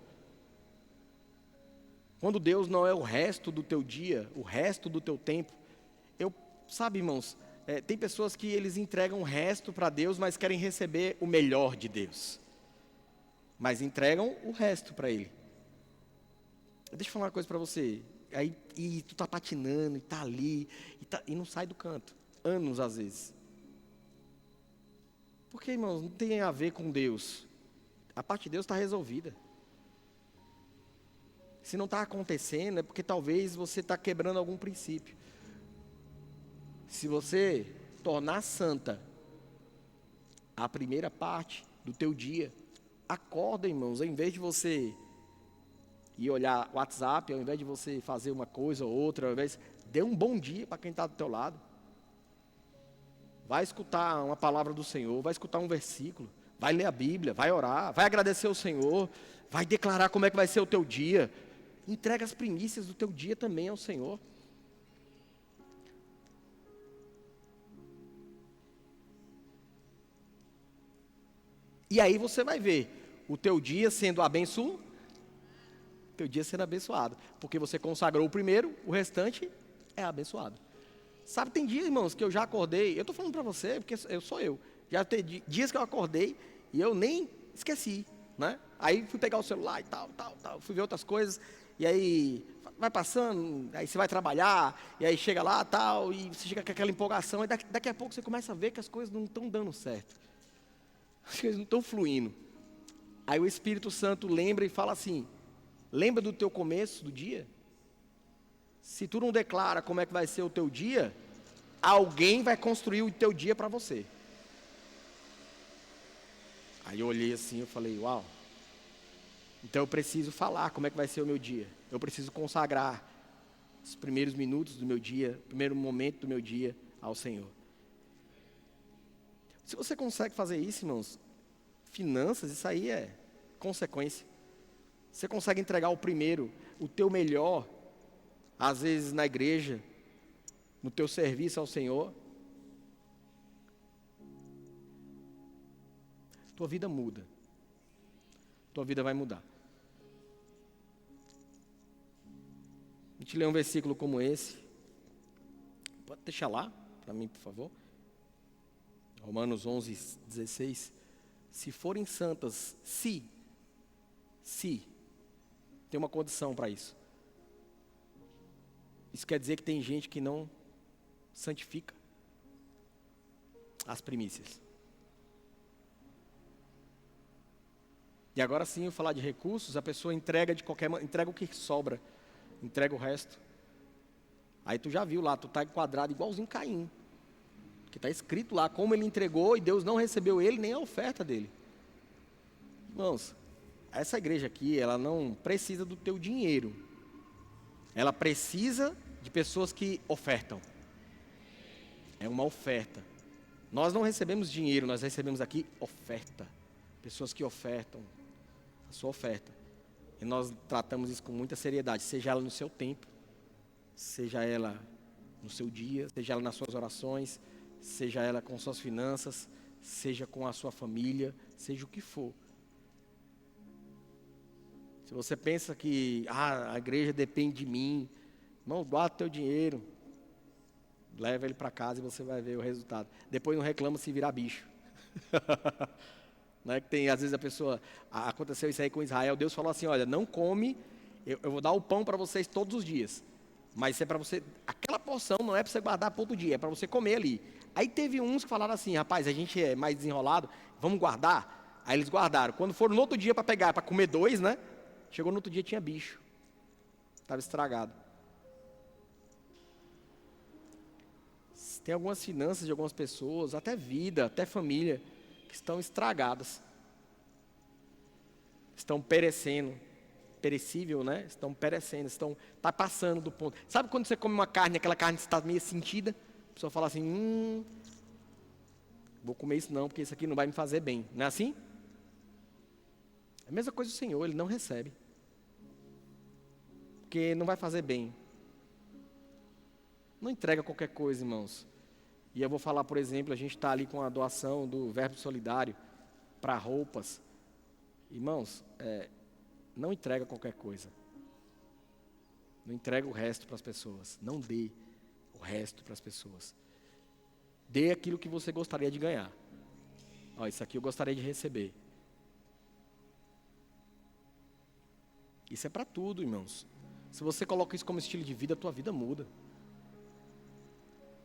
quando Deus não é o resto do teu dia, o resto do teu tempo, sabe, irmãos, tem pessoas que eles entregam o resto para Deus, mas querem receber o melhor de Deus. Mas entregam o resto para Ele. Deixa eu falar uma coisa para você. Aí, e tu tá patinando, e tá ali, e não sai do canto. Anos, às vezes. Porque, irmãos, não tem a ver com Deus. A parte de Deus está resolvida. Se não está acontecendo, é porque talvez você está quebrando algum princípio. Se você tornar santa a primeira parte do teu dia, acorda, irmãos, ao invés de você ir olhar o WhatsApp, ao invés de você fazer uma coisa ou outra, ao invés, dê um bom dia para quem está do teu lado. Vai escutar uma palavra do Senhor, vai escutar um versículo, vai ler a Bíblia, vai orar, vai agradecer ao Senhor, vai declarar como é que vai ser o teu dia. Entrega as primícias do teu dia também ao Senhor. E aí você vai ver o teu dia sendo abençoado, porque você consagrou o primeiro, o restante é abençoado. Sabe, tem dias, irmãos, que eu já acordei, eu estou falando para você, porque sou eu, já tem dias que eu acordei e eu nem esqueci, né? Aí fui pegar o celular e tal, fui ver outras coisas, e aí vai passando, aí você vai trabalhar, e aí chega lá tal, e você chega com aquela empolgação, e daqui a pouco você começa a ver que as coisas não estão dando certo, as coisas não estão fluindo. Aí o Espírito Santo lembra e fala assim, lembra do teu começo do dia? Se tu não declara como é que vai ser o teu dia, alguém vai construir o teu dia para você. Aí eu olhei assim, eu falei, uau. Então eu preciso falar como é que vai ser o meu dia. Eu preciso consagrar os primeiros minutos do meu dia, o primeiro momento do meu dia ao Senhor. Se você consegue fazer isso, irmãos, finanças, isso aí é consequência. Você consegue entregar o primeiro, o teu melhor, às vezes na igreja, no teu serviço ao Senhor, tua vida muda. Tua vida vai mudar. A gente lê um versículo como esse. Pode deixar lá, para mim, por favor. Romanos 11, 16. Se forem santas, se, tem uma condição para isso. Isso quer dizer que tem gente que não santifica as primícias. E agora sim, eu falar de recursos, a pessoa entrega de qualquer maneira, entrega o que sobra, entrega o resto. Aí tu já viu lá, tu está enquadrado igualzinho Caim. Que está escrito lá como ele entregou e Deus não recebeu ele nem a oferta dele. Irmãos, essa igreja aqui, ela não precisa do teu dinheiro. Ela precisa de pessoas que ofertam. É uma oferta. Nós não recebemos dinheiro, nós recebemos aqui oferta. Pessoas que ofertam a sua oferta. E nós tratamos isso com muita seriedade, seja ela no seu tempo, seja ela no seu dia, seja ela nas suas orações, seja ela com suas finanças, seja com a sua família, seja o que for. Se você pensa que a igreja depende de mim, não, guarda o teu dinheiro, leva ele para casa e você vai ver o resultado. Depois não reclama se virar bicho. Não é que tem, às vezes a pessoa, aconteceu isso aí com Israel, Deus falou assim, olha, não come, eu vou dar o pão para vocês todos os dias, mas isso é para você, aquela porção não é para você guardar para outro dia, é para você comer ali. Aí teve uns que falaram assim, rapaz, a gente é mais desenrolado, vamos guardar? Aí eles guardaram, quando foram no outro dia para pegar, para comer 2, né, chegou no outro dia tinha bicho, estava estragado. Tem algumas finanças de algumas pessoas, até vida, até família, que estão estragadas, estão perecendo, perecível, né? Estão perecendo, tá passando do ponto. Sabe quando você come uma carne, aquela carne está meio sentida, a pessoa fala assim, vou comer isso não, porque isso aqui não vai me fazer bem, não é assim? É a mesma coisa do Senhor, Ele não recebe, porque não vai fazer bem. Não entrega qualquer coisa, irmãos. E eu vou falar, por exemplo, a gente está ali com a doação do Verbo Solidário para roupas. Irmãos, não entrega qualquer coisa. Não entrega o resto para as pessoas. Não dê o resto para as pessoas. Dê aquilo que você gostaria de ganhar. Ó, isso aqui eu gostaria de receber. Isso é para tudo, irmãos. Se você coloca isso como estilo de vida, a tua vida muda.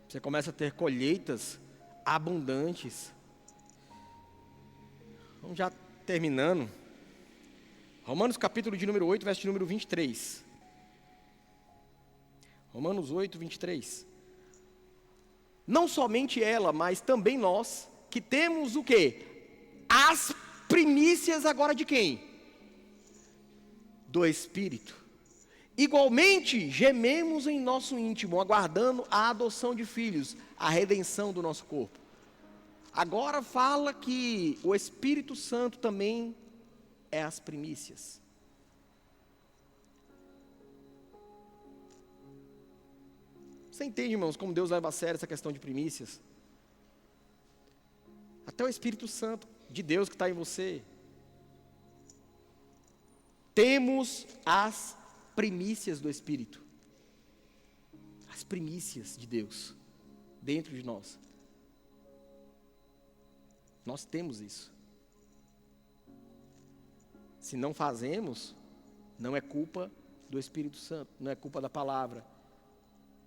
Você começa a ter colheitas abundantes. Vamos já terminando. Romanos capítulo de número 8, verso de número 23. Romanos 8, 23. Não somente ela, mas também nós, que temos o quê? As primícias agora de quem? Do Espírito. Igualmente, gememos em nosso íntimo, aguardando a adoção de filhos, a redenção do nosso corpo. Agora fala que o Espírito Santo também é as primícias. Você entende, irmãos, como Deus leva a sério essa questão de primícias? Até o Espírito Santo de Deus que está em você. Temos as primícias do Espírito. As primícias de Deus dentro de nós. Nós temos isso. Se não fazemos, não é culpa do Espírito Santo, não é culpa da palavra.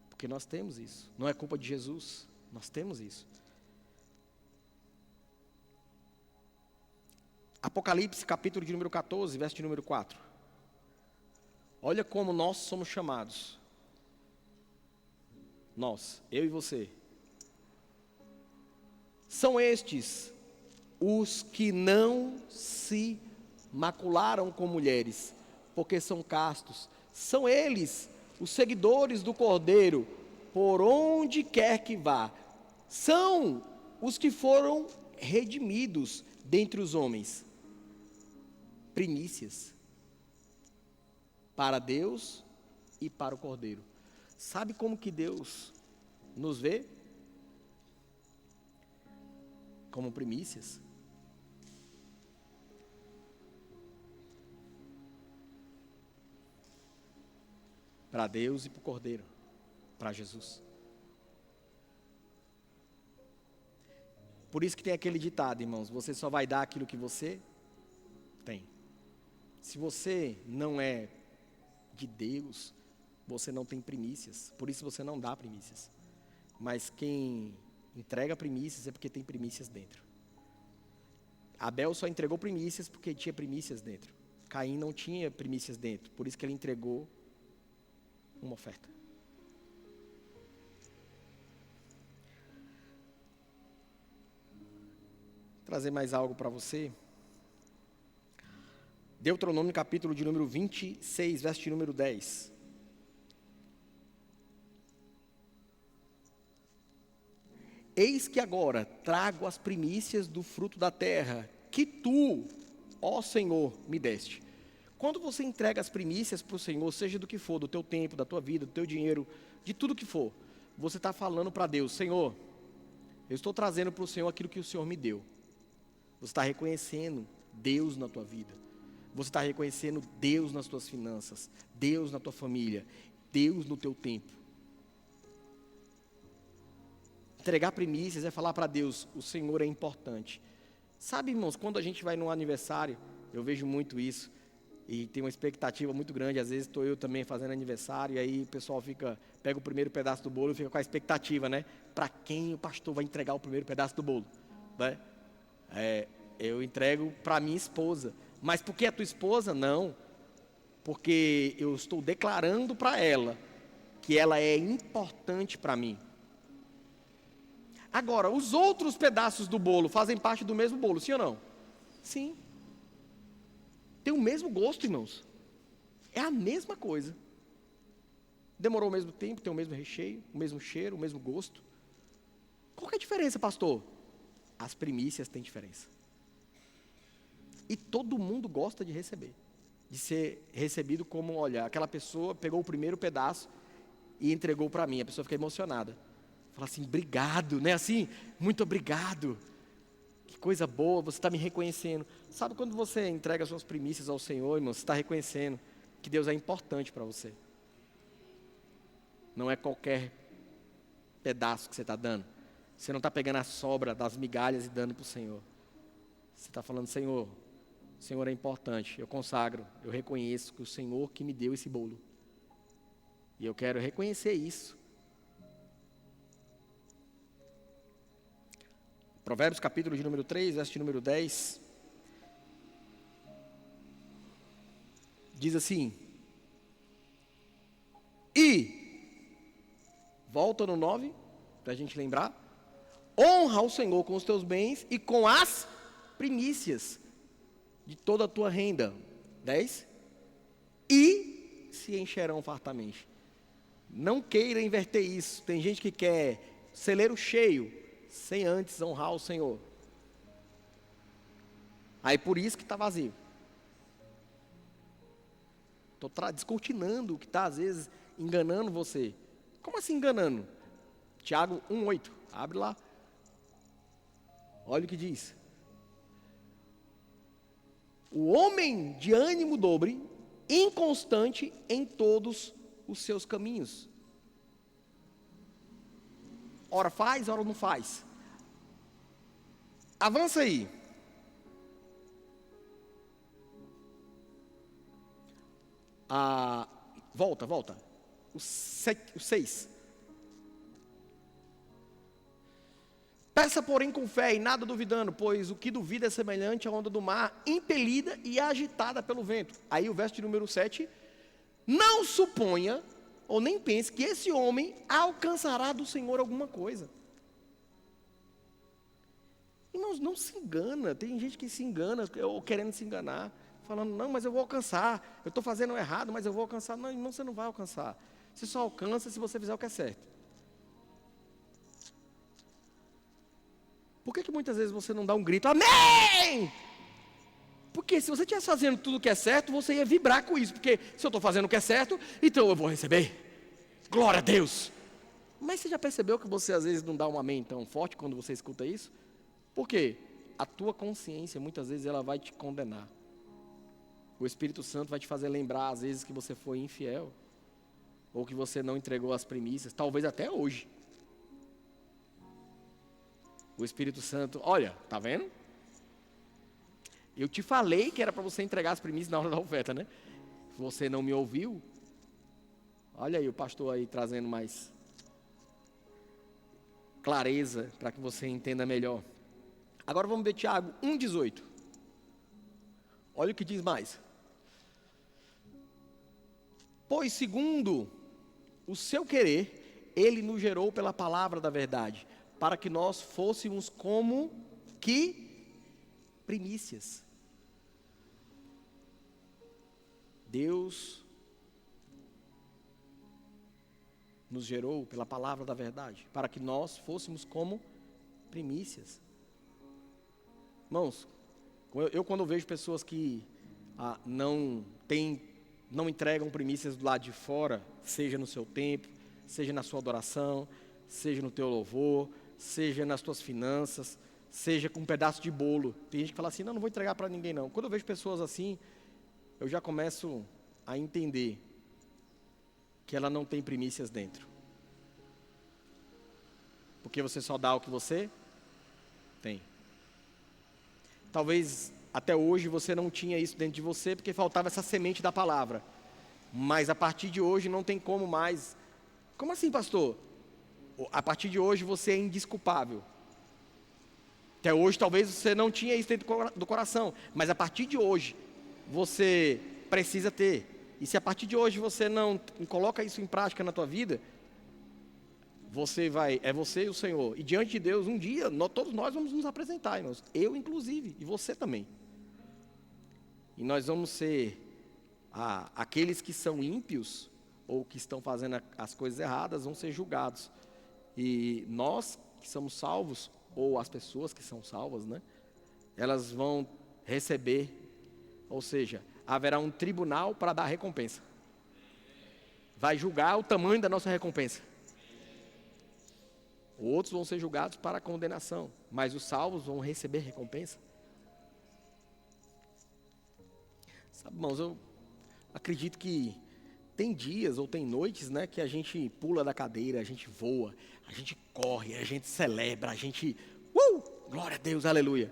Porque nós temos isso. Não é culpa de Jesus, nós temos isso. Apocalipse, capítulo de número 14, verso de número 4. Olha como nós somos chamados. Nós, eu e você. São estes os que não se macularam com mulheres, porque são castos. São eles, os seguidores do Cordeiro, por onde quer que vá. São os que foram redimidos dentre os homens. Primícias. Para Deus e para o Cordeiro. Sabe como que Deus nos vê? Como primícias. Para Deus e para o Cordeiro. Para Jesus. Por isso que tem aquele ditado, irmãos. Você só vai dar aquilo que você tem. Se você não é de Deus, você não tem primícias. Por isso você não dá primícias. Mas quem entrega primícias é porque tem primícias dentro. Abel só entregou primícias porque tinha primícias dentro. Caim não tinha primícias dentro. Por isso que ele entregou uma oferta. Vou trazer mais algo para você. Deuteronômio capítulo de número 26, verso de número 10. Eis que agora trago as primícias do fruto da terra, que tu, ó Senhor, me deste. Quando você entrega as primícias para o Senhor, seja do que for, do teu tempo, da tua vida, do teu dinheiro, de tudo que for, você está falando para Deus, Senhor, eu estou trazendo para o Senhor aquilo que o Senhor me deu. Você está reconhecendo Deus na tua vida. Você está reconhecendo Deus nas tuas finanças, Deus na tua família, Deus no teu tempo. Entregar primícias é falar para Deus, o Senhor é importante. Sabe, irmãos, quando a gente vai num aniversário, eu vejo muito isso, e tem uma expectativa muito grande, às vezes estou eu também fazendo aniversário, e aí o pessoal pega o primeiro pedaço do bolo e fica com a expectativa, né? Para quem o pastor vai entregar o primeiro pedaço do bolo, né? Eu entrego para minha esposa. Mas por que a tua esposa? Não. Porque eu estou declarando para ela que ela é importante para mim. Agora, os outros pedaços do bolo fazem parte do mesmo bolo, sim ou não? Sim. Tem o mesmo gosto, irmãos. É a mesma coisa. Demorou o mesmo tempo, tem o mesmo recheio, o mesmo cheiro, o mesmo gosto. Qual que é a diferença, pastor? As primícias têm diferença. E todo mundo gosta de receber. De ser recebido como, olha, aquela pessoa pegou o primeiro pedaço e entregou para mim. A pessoa fica emocionada. Fala assim, obrigado, né? Assim, muito obrigado. Que coisa boa, você está me reconhecendo. Sabe quando você entrega suas primícias ao Senhor, irmão, você está reconhecendo que Deus é importante para você. Não é qualquer pedaço que você está dando. Você não está pegando a sobra das migalhas e dando para o Senhor. Você está falando, Senhor, o Senhor é importante, eu consagro, eu reconheço que o Senhor que me deu esse bolo. E eu quero reconhecer isso. Provérbios capítulo de número 3, verso de número 10. Diz assim. E, volta no 9, para a gente lembrar. Honra o Senhor com os teus bens e com as primícias de toda a tua renda. 10. E se encherão fartamente. Não queira inverter isso. Tem gente que quer celeiro cheio, sem antes honrar o Senhor. Aí por isso que está vazio. Estou descortinando o que está às vezes enganando você. Como assim enganando? Tiago 1,8. Abre lá. Olha o que diz. O homem de ânimo dobre, inconstante em todos os seus caminhos. Ora faz, ora não faz. Avança aí. Volta. O 6. Peça, porém, com fé e nada duvidando, pois o que duvida é semelhante à onda do mar, impelida e agitada pelo vento. Aí o verso de número 7. Não suponha, ou nem pense, que esse homem alcançará do Senhor alguma coisa. Irmãos, não se engana. Tem gente que se engana, ou querendo se enganar, falando, não, mas eu vou alcançar. Eu estou fazendo errado, mas eu vou alcançar. Não, irmão, você não vai alcançar. Você só alcança se você fizer o que é certo. Por que muitas vezes você não dá um grito, amém? Porque se você estivesse fazendo tudo o que é certo, você ia vibrar com isso. Porque se eu estou fazendo o que é certo, então eu vou receber. Glória a Deus. Mas você já percebeu que você às vezes não dá um amém tão forte quando você escuta isso? Por quê? A tua consciência, muitas vezes, ela vai te condenar. O Espírito Santo vai te fazer lembrar, às vezes, que você foi infiel. Ou que você não entregou as primícias, talvez até hoje. O Espírito Santo, olha, tá vendo? Eu te falei que era para você entregar as primícias na hora da oferta, né? Você não me ouviu? Olha aí o pastor aí trazendo mais clareza para que você entenda melhor. Agora vamos ver Tiago 1,18. Olha o que diz mais. Pois segundo o seu querer, ele nos gerou pela palavra da verdade, para que nós fôssemos como que primícias. Deus nos gerou pela palavra da verdade, para que nós fôssemos como primícias. Irmãos, eu quando vejo pessoas que não entregam primícias do lado de fora, seja no seu tempo, seja na sua adoração, seja no teu louvor, seja nas tuas finanças, seja com um pedaço de bolo. Tem gente que fala assim, não vou entregar para ninguém não. Quando eu vejo pessoas assim, eu já começo a entender que ela não tem primícias dentro. Porque você só dá o que você tem. Talvez até hoje você não tinha isso dentro de você porque faltava essa semente da palavra. Mas a partir de hoje não tem como mais. Como assim, pastor? A partir de hoje você é indesculpável. Até hoje talvez você não tinha isso dentro do coração. Mas a partir de hoje você precisa ter. E se a partir de hoje você não coloca isso em prática na tua vida, é você e o Senhor. E diante de Deus, um dia, todos nós vamos nos apresentar, irmãos. Eu inclusive, e você também. E nós vamos ser aqueles que são ímpios, ou que estão fazendo as coisas erradas, vão ser julgados. E nós que somos salvos, ou as pessoas que são salvas, né? Elas vão receber, ou seja, haverá um tribunal para dar recompensa. Vai julgar o tamanho da nossa recompensa. Outros vão ser julgados para condenação, mas os salvos vão receber recompensa. Sabe, irmãos, eu acredito que Tem dias ou tem noites, né, que a gente pula da cadeira, a gente voa, a gente corre, a gente celebra, a gente... Glória a Deus, aleluia.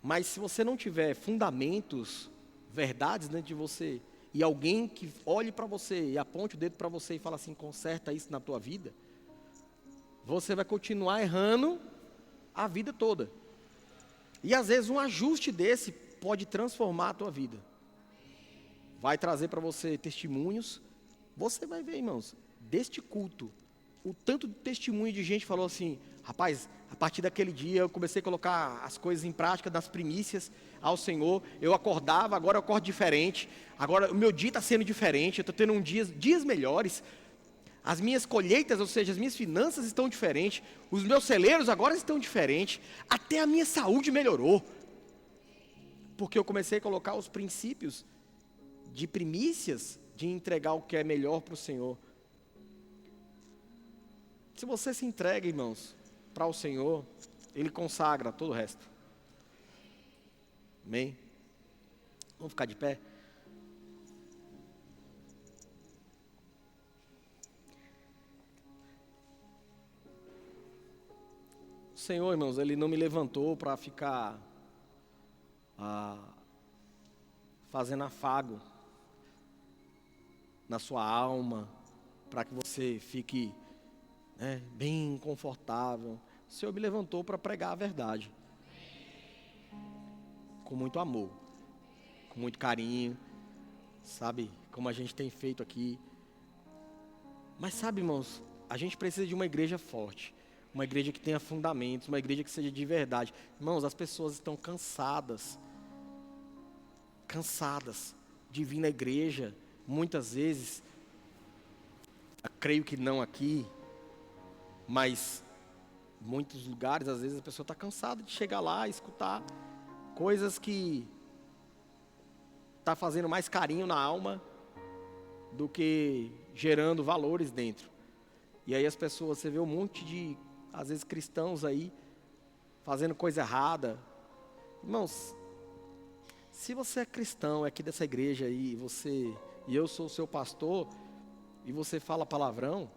Mas se você não tiver fundamentos, verdades dentro de você, e alguém que olhe para você e aponte o dedo para você e fala assim, conserta isso na tua vida, você vai continuar errando a vida toda. E às vezes um ajuste desse pode transformar a tua vida. Vai trazer para você testemunhos. Você vai ver, irmãos, deste culto, o tanto de testemunho de gente falou assim, rapaz, a partir daquele dia eu comecei a colocar as coisas em prática, das primícias ao Senhor. Eu acordava, agora eu acordo diferente. Agora o meu dia está sendo diferente, eu estou tendo dias melhores. As minhas colheitas, ou seja, as minhas finanças estão diferentes. Os meus celeiros agora estão diferentes. Até a minha saúde melhorou. Porque eu comecei a colocar os princípios de primícias, de entregar o que é melhor para o Senhor. Se você se entrega, irmãos, para o Senhor, Ele consagra todo o resto. Amém? Vamos ficar de pé? O Senhor, irmãos, Ele não me levantou para ficar fazendo afago na sua alma, para que você fique bem confortável. O Senhor me levantou para pregar a verdade. Com muito amor, com muito carinho, sabe? Como a gente tem feito aqui. Mas sabe, irmãos, a gente precisa de uma igreja forte. Uma igreja que tenha fundamentos, uma igreja que seja de verdade. Irmãos, as pessoas estão cansadas de vir na igreja. Muitas vezes, creio que não aqui, mas em muitos lugares, às vezes a pessoa está cansada de chegar lá e escutar coisas que está fazendo mais carinho na alma do que gerando valores dentro. E aí as pessoas, você vê um monte de, às vezes, cristãos aí, fazendo coisa errada. Irmãos, se você é cristão, é aqui dessa igreja aí, e eu sou o seu pastor, e você fala palavrão,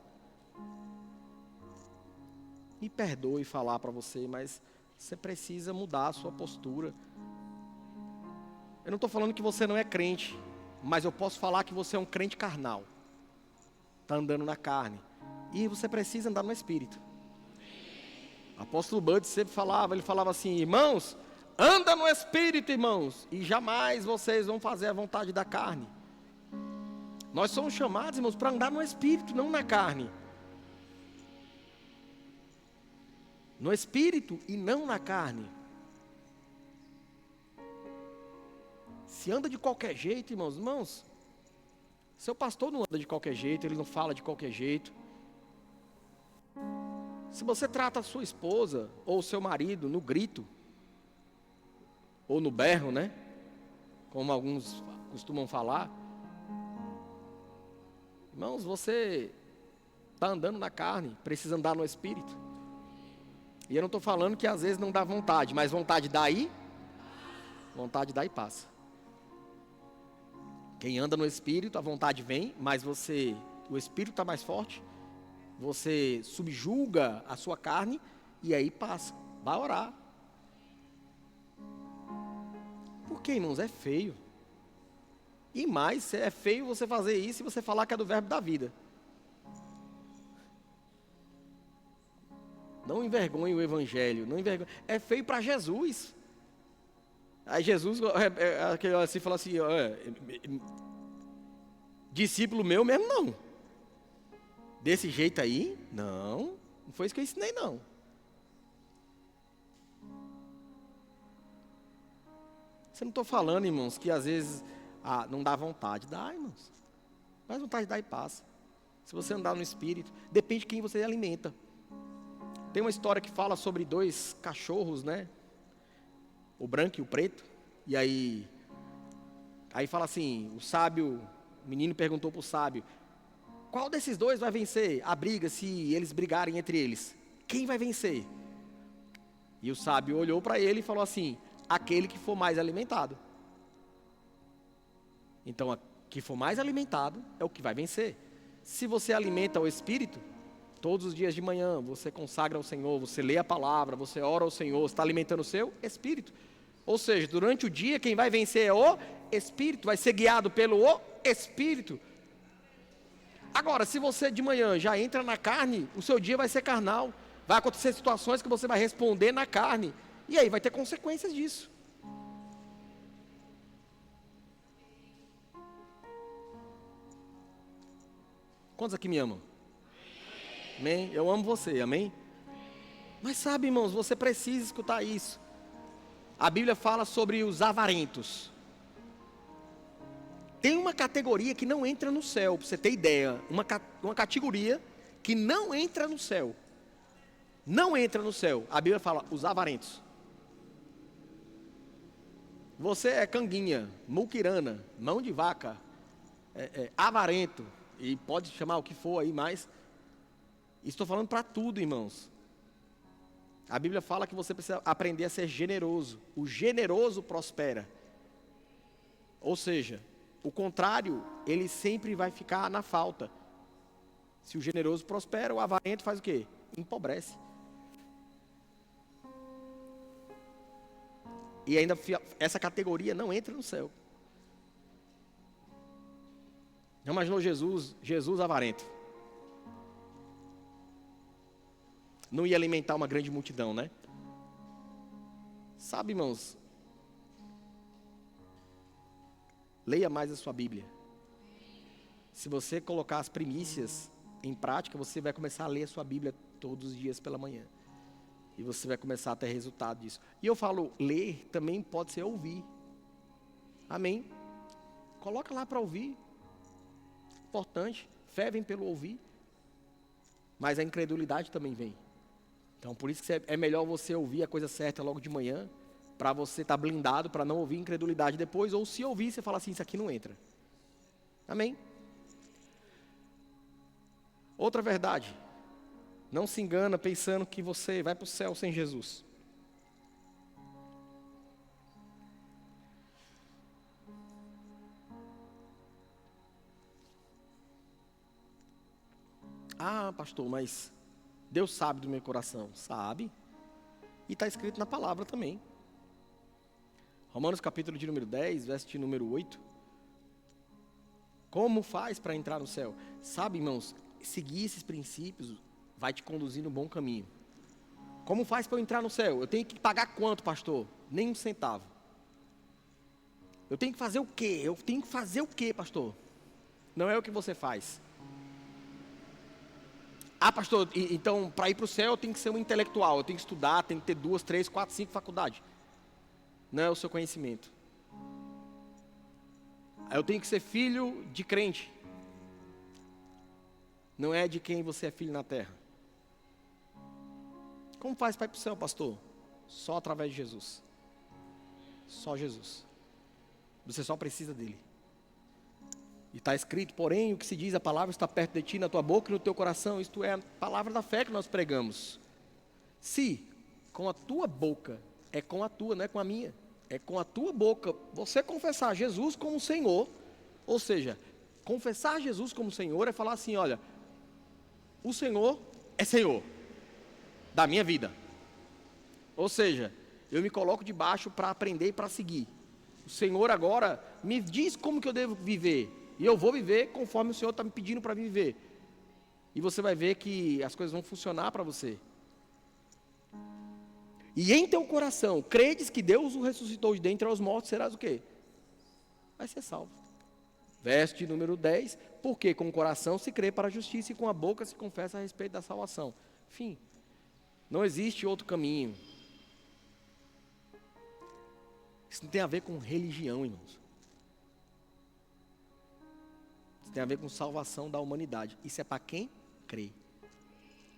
me perdoe falar para você, mas você precisa mudar a sua postura. Eu não estou falando que você não é crente, mas eu posso falar que você é um crente carnal. Está andando na carne. E você precisa andar no Espírito. O apóstolo Bud sempre falava, ele falava assim, irmãos, anda no Espírito, irmãos, e jamais vocês vão fazer a vontade da carne. Nós somos chamados, irmãos, para andar no Espírito, não na carne. No Espírito e não na carne. Se anda de qualquer jeito, irmãos, seu pastor não anda de qualquer jeito, ele não fala de qualquer jeito. Se você trata a sua esposa ou o seu marido no grito, ou no berro, né? Como alguns costumam falar. Irmãos, você está andando na carne, precisa andar no Espírito. E eu não estou falando que às vezes não dá vontade, mas vontade dá aí, vontade dá e passa. Quem anda no Espírito, a vontade vem, mas o Espírito está mais forte, você subjuga a sua carne e aí passa, vai orar. Porque, irmãos, é feio. E mais, é feio você fazer isso e você falar que é do verbo da vida. Não envergonhe o Evangelho. Não envergonhe. É feio para Jesus. Aí Jesus assim, fala assim, discípulo meu mesmo não. Desse jeito aí, não foi isso que eu ensinei não. Você não estou falando, irmãos, que às vezes não dá vontade. Dá, irmãos. Mas vontade dá e passa. Se você andar no Espírito, depende de quem você alimenta. Tem uma história que fala sobre 2 cachorros, né? O branco e o preto. E aí fala assim, o menino perguntou para o sábio, qual desses 2 vai vencer a briga se eles brigarem entre eles? Quem vai vencer? E o sábio olhou para ele e falou assim, aquele que for mais alimentado. Então, que for mais alimentado é o que vai vencer. Se você alimenta o espírito, todos os dias de manhã você consagra ao Senhor, você lê a palavra, você ora ao Senhor, você está alimentando o seu espírito. Ou seja, durante o dia quem vai vencer é o espírito, vai ser guiado pelo espírito. Agora, se você de manhã já entra na carne, o seu dia vai ser carnal. Vai acontecer situações que você vai responder na carne. E aí vai ter consequências disso. Quantos aqui me amam? Amém? Eu amo você, amém? Mas sabe, irmãos, você precisa escutar isso. A Bíblia fala sobre os avarentos. Tem uma categoria que não entra no céu, para você ter ideia. Uma categoria que não entra no céu. Não entra no céu. A Bíblia fala, os avarentos. Você é canguinha, muquirana, mão de vaca, avarento, e pode chamar o que for aí mais. Estou falando para tudo, irmãos. A Bíblia fala que você precisa aprender a ser generoso. O generoso prospera. Ou seja, o contrário, ele sempre vai ficar na falta. Se o generoso prospera, o avarento faz o quê? Empobrece. E ainda essa categoria não entra no céu. Já imaginou Jesus avarento? Não ia alimentar uma grande multidão, né? Sabe, irmãos? Leia mais a sua Bíblia. Se você colocar as primícias em prática, você vai começar a ler a sua Bíblia todos os dias pela manhã. E você vai começar a ter resultado disso. E eu falo, ler também pode ser ouvir. Amém? Coloca lá para ouvir. Importante. Fé vem pelo ouvir. Mas a incredulidade também vem. Então, por isso que é melhor você ouvir a coisa certa logo de manhã, para você estar blindado, para não ouvir incredulidade depois, ou se ouvir, você fala assim, isso aqui não entra. Amém? Outra verdade, não se engana pensando que você vai para o céu sem Jesus. Ah, pastor, mas Deus sabe do meu coração. Sabe. E está escrito na palavra também. Romanos capítulo de número 10, verso de número 8. Como faz para entrar no céu? Sabe, irmãos, seguir esses princípios vai te conduzir no bom caminho. Como faz para eu entrar no céu? Eu tenho que pagar quanto, pastor? Nem um centavo. Eu tenho que fazer o quê? Eu tenho que fazer o quê, pastor? Não é o que você faz. Ah, pastor, então para ir para o céu eu tenho que ser um intelectual, eu tenho que estudar, tenho que ter 2, 3, 4, 5 faculdades. Não é o seu conhecimento. Eu tenho que ser filho de crente. Não é de quem você é filho na terra. Como faz para ir para o céu, pastor? Só através de Jesus. Só Jesus. Você só precisa dele. E está escrito, porém, o que se diz, a palavra está perto de ti, na tua boca e no teu coração. Isto é a palavra da fé que nós pregamos. Se com a tua boca, é com a tua, não é com a minha, é com a tua boca, você confessar Jesus como Senhor, ou seja, confessar Jesus como Senhor é falar assim, olha, o Senhor é Senhor da minha vida. Ou seja, eu me coloco debaixo para aprender e para seguir. O Senhor agora me diz como que eu devo viver. E eu vou viver conforme o Senhor está me pedindo para viver. E você vai ver que as coisas vão funcionar para você. E em teu coração, credes que Deus o ressuscitou de dentre os mortos, serás o quê? Vai ser salvo. Verso de número 10. Porque com o coração se crê para a justiça e com a boca se confessa a respeito da salvação. Enfim, não existe outro caminho. Isso não tem a ver com religião, irmãos. Tem a ver com salvação da humanidade. Isso é para quem crê.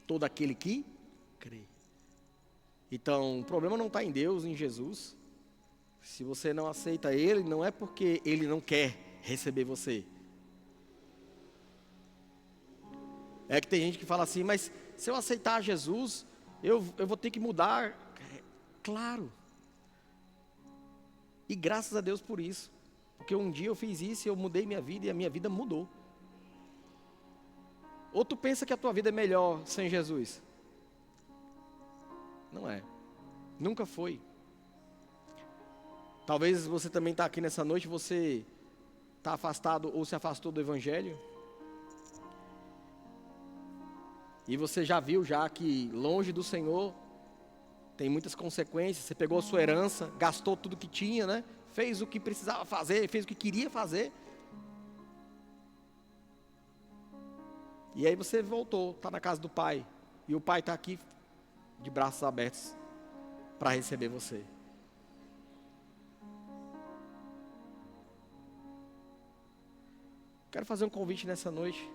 Todo aquele que crê. Então, o problema não está em Deus, em Jesus. Se você não aceita Ele, não é porque Ele não quer receber você. É que tem gente que fala assim, mas se eu aceitar Jesus, eu vou ter que mudar. Claro. E graças a Deus por isso. Porque um dia eu fiz isso e eu mudei minha vida e a minha vida mudou. Ou tu pensa que a tua vida é melhor sem Jesus? Não é. Nunca foi. Talvez você também está aqui nessa noite, você está afastado ou se afastou do Evangelho. E você já viu que longe do Senhor tem muitas consequências. Você pegou a sua herança, gastou tudo que tinha, né? Fez o que precisava fazer, fez o que queria fazer. E aí você voltou, está na casa do Pai. E o Pai está aqui de braços abertos para receber você. Quero fazer um convite nessa noite.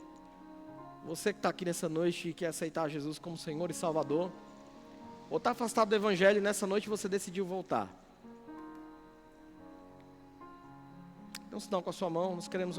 Você que está aqui nessa noite e quer aceitar Jesus como Senhor e Salvador, ou está afastado do Evangelho, nessa noite você decidiu voltar. Então, se não, com a sua mão, nós queremos orar.